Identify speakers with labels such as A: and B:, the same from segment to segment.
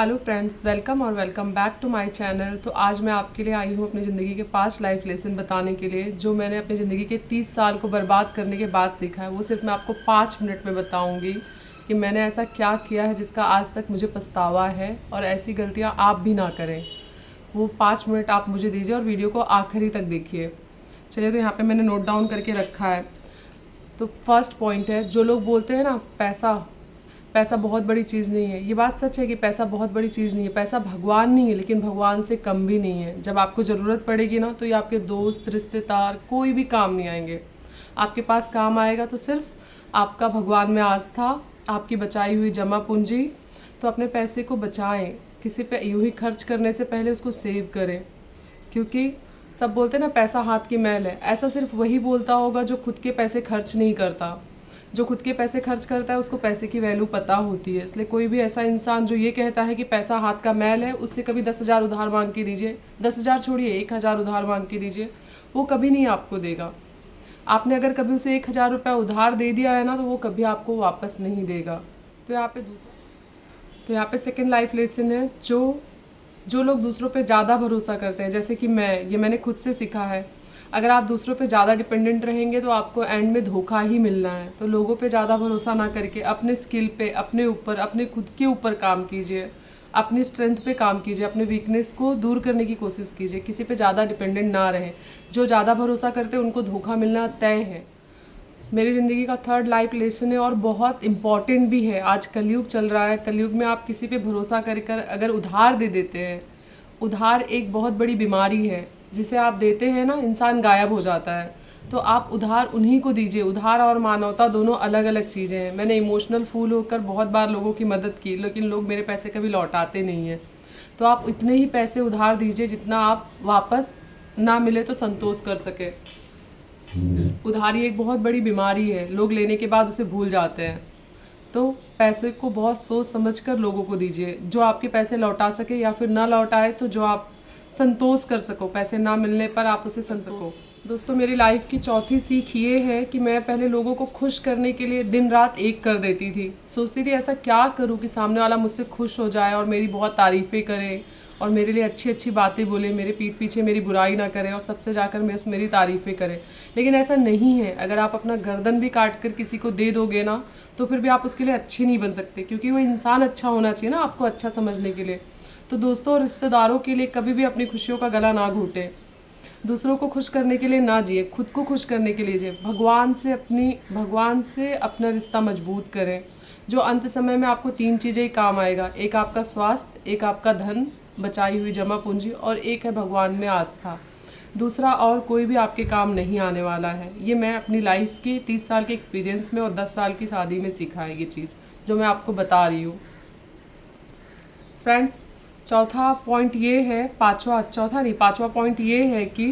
A: Hello friends, welcome back to my channel. तो आज मैं आपके लिए आई हूँ अपनी ज़िंदगी के 5 लाइफ लेसन बताने के लिए, जो मैंने अपनी ज़िंदगी के 30 साल को बर्बाद करने के बाद सीखा है। वो सिर्फ मैं आपको 5 मिनट में बताऊँगी कि मैंने ऐसा क्या किया है जिसका आज तक मुझे पछतावा है, और ऐसी गलतियाँ आप भी ना करें। वो 5 मिनट आप मुझे दीजिए और वीडियो को आखिरी तक देखिए। चलिए, तो यहाँ पर मैंने नोट डाउन करके रखा है। तो फर्स्ट पॉइंट है, जो लोग बोलते हैं ना पैसा बहुत बड़ी चीज़ नहीं है। ये बात सच है कि पैसा बहुत बड़ी चीज़ नहीं है। पैसा भगवान नहीं है, लेकिन भगवान से कम भी नहीं है। जब आपको ज़रूरत पड़ेगी ना, तो ये आपके दोस्त, रिश्तेदार कोई भी काम नहीं आएंगे। आपके पास काम आएगा तो सिर्फ आपका भगवान में आस्था, आपकी बचाई हुई जमा पूंजी। तो अपने पैसे को बचाएं, किसी पे यूँ ही खर्च करने से पहले उसको सेव करें। क्योंकि सब बोलते हैं ना, पैसा हाथ की मैल है। ऐसा सिर्फ वही बोलता होगा जो खुद के पैसे खर्च नहीं करता। जो खुद के पैसे खर्च करता है उसको पैसे की वैल्यू पता होती है। इसलिए कोई भी ऐसा इंसान जो ये कहता है कि पैसा हाथ का मैल है, उससे कभी 10,000 उधार मांग के दीजिए। 10,000 छोड़िए, 1,000 उधार मांग के दीजिए, वो कभी नहीं आपको देगा। आपने अगर कभी उसे 1,000 रुपये उधार दे दिया है ना, तो वो कभी आपको वापस नहीं देगा। तो यहाँ पे सेकेंड लाइफ लेसन है, जो लोग दूसरों पे ज़्यादा भरोसा करते हैं, जैसे कि मैंने खुद से सीखा है। अगर आप दूसरों पे ज़्यादा डिपेंडेंट रहेंगे तो आपको एंड में धोखा ही मिलना है। तो लोगों पे ज़्यादा भरोसा ना करके अपने स्किल पे, अपने ऊपर, अपने खुद के ऊपर काम कीजिए। अपनी स्ट्रेंथ पे काम कीजिए, अपने वीकनेस को दूर करने की कोशिश कीजिए। किसी पे ज़्यादा डिपेंडेंट ना रहे। जो ज़्यादा भरोसा करते हैं उनको धोखा मिलना तय है। मेरी ज़िंदगी का थर्ड लाइफ लेसन है, और बहुत इम्पॉर्टेंट भी है। आज कलयुग चल रहा है। कलयुग में आप किसी पे भरोसा कर अगर उधार दे देते हैं, उधार एक बहुत बड़ी बीमारी है। जिसे आप देते हैं ना, इंसान गायब हो जाता है। तो आप उधार उन्हीं को दीजिए। उधार और मानवता दोनों अलग अलग चीज़ें हैं। मैंने इमोशनल फूल होकर बहुत बार लोगों की मदद की, लेकिन लोग मेरे पैसे कभी लौटाते नहीं हैं। तो आप इतने ही पैसे उधार दीजिए जितना आप वापस ना मिले तो संतोष कर सके। उधारी एक बहुत बड़ी बीमारी है। लोग लेने के बाद उसे भूल जाते हैं। तो पैसे को बहुत सोच समझकर लोगों को दीजिए, जो आपके पैसे लौटा सके, या फिर ना लौटाए तो जो आप संतोष कर सको। पैसे ना मिलने पर आप उसे सको। दोस्तों, मेरी लाइफ की चौथी सीख ये है कि मैं पहले लोगों को खुश करने के लिए दिन रात एक कर देती थी। सोचती थी ऐसा क्या करूं कि सामने वाला मुझसे खुश हो जाए और मेरी बहुत तारीफ़ें करे और मेरे लिए अच्छी अच्छी बातें बोले, मेरे पीठ पीछे मेरी बुराई ना करे और सबसे जाकर मेरी तारीफ़ें करे। लेकिन ऐसा नहीं है। अगर आप अपना गर्दन भी काट कर किसी को दे दोगे ना, तो फिर भी आप उसके लिए अच्छे नहीं बन सकते, क्योंकि वो इंसान अच्छा होना चाहिए ना आपको अच्छा समझने के लिए। तो दोस्तों और रिश्तेदारों के लिए कभी भी अपनी खुशियों का गला ना घोटें। दूसरों को खुश करने के लिए ना जिए, खुद को खुश करने के लिए जिए। भगवान से अपना रिश्ता मजबूत करें। जो अंत समय में आपको 3 चीज़ें ही काम आएगा। एक आपका स्वास्थ्य, एक आपका धन, बचाई हुई जमा पूंजी, और एक है भगवान में आस्था। दूसरा और कोई भी आपके काम नहीं आने वाला है। ये मैं अपनी लाइफ के 30 साल के एक्सपीरियंस में और 10 साल की शादी में सीखा है ये चीज़, जो मैं आपको बता रही हूँ। फ्रेंड्स, चौथा पॉइंट ये है, पांचवा पॉइंट ये है कि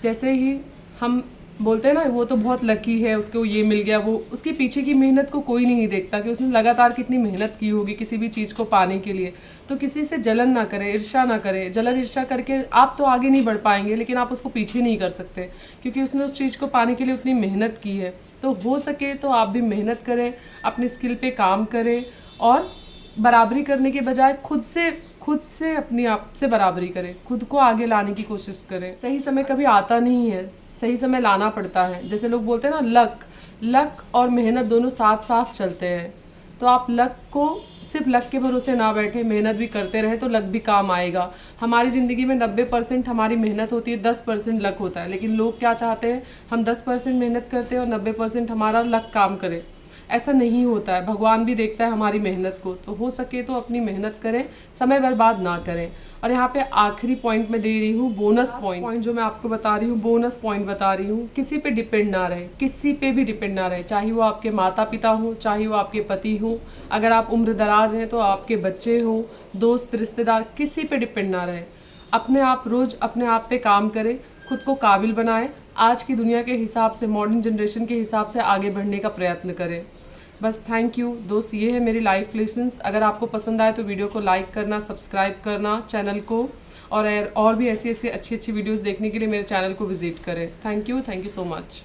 A: जैसे ही हम बोलते हैं ना, वो तो बहुत लकी है, उसको ये मिल गया, वो उसके पीछे की मेहनत को कोई नहीं देखता कि उसने लगातार कितनी मेहनत की होगी किसी भी चीज़ को पाने के लिए। तो किसी से जलन ना करें, ईर्ष्या ना करें। जलन ईर्ष्या करके आप तो आगे नहीं बढ़ पाएंगे, लेकिन आप उसको पीछे नहीं कर सकते, क्योंकि उसने उस चीज़ को पाने के लिए उतनी मेहनत की है। तो हो सके तो आप भी मेहनत करें, अपनी स्किल पे काम करें, और बराबरी करने के बजाय खुद से अपनी आप से बराबरी करें। खुद को आगे लाने की कोशिश करें। सही समय कभी आता नहीं है, सही समय लाना पड़ता है। जैसे लोग बोलते हैं ना, लक और मेहनत दोनों साथ साथ चलते हैं। तो आप सिर्फ लक के भरोसे ना बैठे, मेहनत भी करते रहे तो लक भी काम आएगा। हमारी ज़िंदगी में 90% हमारी मेहनत होती है, 10% लक होता है। लेकिन लोग क्या चाहते हैं, हम 10% मेहनत करते हैं और 90% हमारा लक काम करे। ऐसा नहीं होता है। भगवान भी देखता है हमारी मेहनत को। तो हो सके तो अपनी मेहनत करें, समय बर्बाद ना करें। और यहाँ पे आखिरी पॉइंट मैं दे रही हूँ, बोनस पॉइंट जो मैं आपको बता रही हूँ, बोनस पॉइंट बता रही हूँ। किसी पे डिपेंड ना रहे, किसी पे भी डिपेंड ना रहे, चाहे वो आपके माता पिता हों, चाहे वो आपके पति हों, अगर आप उम्र दराज हैं तो आपके बच्चे हों, दोस्त, रिश्तेदार, किसी पे डिपेंड ना रहे। रोज़ अपने आप पे काम करें, खुद को काबिल बनाएं, आज की दुनिया के हिसाब से, मॉडर्न जनरेशन के हिसाब से आगे बढ़ने का प्रयत्न करें। बस थैंक यू दोस्त, ये है मेरी लाइफ लेसन्स। अगर आपको पसंद आए तो वीडियो को लाइक करना, सब्सक्राइब करना चैनल को, और भी ऐसी अच्छी वीडियोस देखने के लिए मेरे चैनल को विजिट करें। Thank you so much.